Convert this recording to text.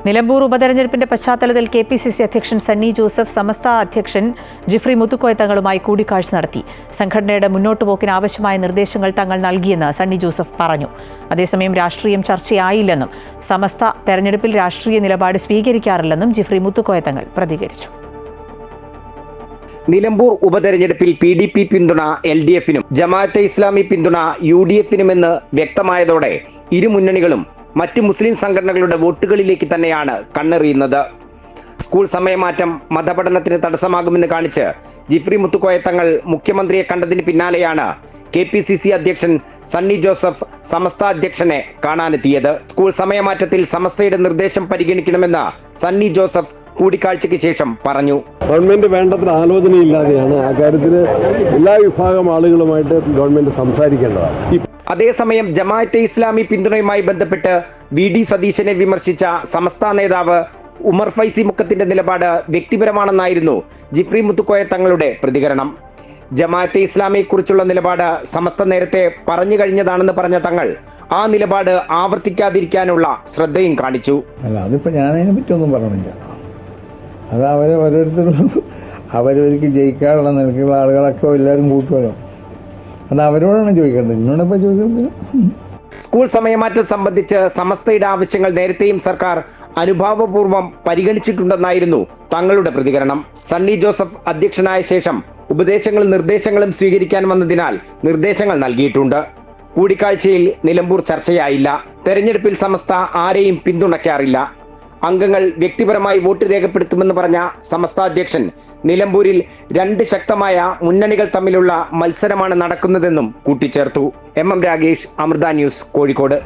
നിലമ്പൂർ ഉപതെരഞ്ഞെടുപ്പിന്റെ പശ്ചാത്തലത്തിൽ കെപിസിസി അധ്യക്ഷൻ സണ്ണി ജോസഫ് സമസ്ത അധ്യക്ഷൻ ജിഫ്രി മുത്തുക്കോയ തങ്ങളുമായി കൂടിക്കാഴ്ച നടത്തി. സംഘടനയുടെ മുന്നോട്ടുപോക്കിന് ആവശ്യമായ നിർദ്ദേശങ്ങൾ തങ്ങൾ നൽകിയെന്ന് സണ്ണി ജോസഫ് പറഞ്ഞു. അതേസമയം രാഷ്ട്രീയം ചർച്ചയായില്ലെന്നും സമസ്ത തെരഞ്ഞെടുപ്പിൽ രാഷ്ട്രീയ നിലപാട് സ്വീകരിക്കാറില്ലെന്നും ജിഫ്രി മുത്തുക്കോയ തങ്ങൾ പ്രതികരിച്ചു. നിലമ്പൂർ ഉപതെരഞ്ഞെടുപ്പിൽ PDP പിന്തുണ LDF-നും ജമാഅത്തെ ഇസ്ലാമി പിന്തുണ UDF-നുമെന്ന് വ്യക്തമായതോടെ ഇരു മുന്നണികളും മറ്റു മുസ്ലിം സംഘടനകളുടെ വോട്ടുകളിലേക്ക് തന്നെയാണ് കണ്ണെറിയുന്നത്. സ്കൂൾ സമയമാറ്റം മതപഠനത്തിന് തടസ്സമാകുമെന്ന് കാണിച്ച് ജിഫ്രി മുത്തുക്കോയ തങ്ങൾ മുഖ്യമന്ത്രിയെ കണ്ടതിന് പിന്നാലെയാണ് KPCC അധ്യക്ഷൻ സണ്ണി ജോസഫ് സമസ്ത അധ്യക്ഷനെ കാണാനെത്തിയത്. സ്കൂൾ സമയമാറ്റത്തിൽ സമസ്തയുടെ നിർദ്ദേശം പരിഗണിക്കണമെന്ന് സണ്ണി ജോസഫ് കൂടിക്കാഴ്ചയ്ക്ക് ശേഷം പറഞ്ഞു. ഗവൺമെന്റ് വേണ്ടത്ര ആലോചനയില്ലാതെയാണ് ആ കാര്യത്തിൽ എല്ലാ വിഭാഗം ആളുകളുമായിട്ട് ഗവൺമെന്റ് സംസാരിക്കേണ്ടതാണ്. അതേസമയം ജമാഅത്തെ ഇസ്ലാമി പിന്തുണയുമായി ബന്ധപ്പെട്ട് VD സതീശനെ വിമർശിച്ച സമസ്ത നേതാവ് ഉമർ ഫൈസി മുക്കത്തിന്റെ നിലപാട് വ്യക്തിപരമാണെന്നായിരുന്നു ജിഫ്രി മുത്തുക്കോയ തങ്ങളുടെ പ്രതികരണം. ജമാഅത്തെ ഇസ്ലാമിയെ കുറിച്ചുള്ള നിലപാട് സമസ്ത നേരത്തെ പറഞ്ഞു കഴിഞ്ഞതാണെന്ന് പറഞ്ഞ തങ്ങൾ ആ നിലപാട് ആവർത്തിക്കാതിരിക്കാനുള്ള ശ്രദ്ധയും കാണിച്ചു. അല്ല, അതിപ്പോ ഞാനതിനെ പറ്റിയൊന്നും പറഞ്ഞില്ല. അത് അവരെ ഓരോരുത്തരും അവരവർക്ക് ജയിക്കാനുള്ള നിലക്കുള്ള ആളുകളൊക്കെ എല്ലാവരും കൂട്ടുമല്ലോ. അത് അവരോടാണ് ചോദിക്കേണ്ടത്, എന്നോടൊപ്പം ചോദിക്കുന്നത്. സ്കൂൾ സമയമാറ്റം സംബന്ധിച്ച് സമസ്തയുടെ ആവശ്യങ്ങൾ നേരത്തെയും സർക്കാർ അനുഭാവപൂർവ്വം പരിഗണിച്ചിട്ടുണ്ടെന്നായിരുന്നു തങ്ങളുടെ പ്രതികരണം. സണ്ണി ജോസഫ് അധ്യക്ഷനായ ശേഷം ഉപദേശങ്ങളും നിർദ്ദേശങ്ങളും സ്വീകരിക്കാൻ വന്നതിനാൽ നിർദ്ദേശങ്ങൾ നൽകിയിട്ടുണ്ട്. കൂടിക്കാഴ്ചയിൽ നിലമ്പൂർ ചർച്ചയായില്ല. തെരഞ്ഞെടുപ്പിൽ സമസ്ത ആരെയും പിന്തുണയ്ക്കാറില്ല. അംഗങ്ങൾ വ്യക്തിപരമായി വോട്ട് രേഖപ്പെടുത്തുമെന്ന് പറഞ്ഞ സമസ്ത അധ്യക്ഷൻ നിലമ്പൂരിൽ 2 ശക്തമായ മുന്നണികൾ തമ്മിലുള്ള മത്സരമാണ് നടക്കുന്നതെന്നും കൂട്ടിച്ചേർത്തു. MM Ragesh, Amrita news, Kozhikode.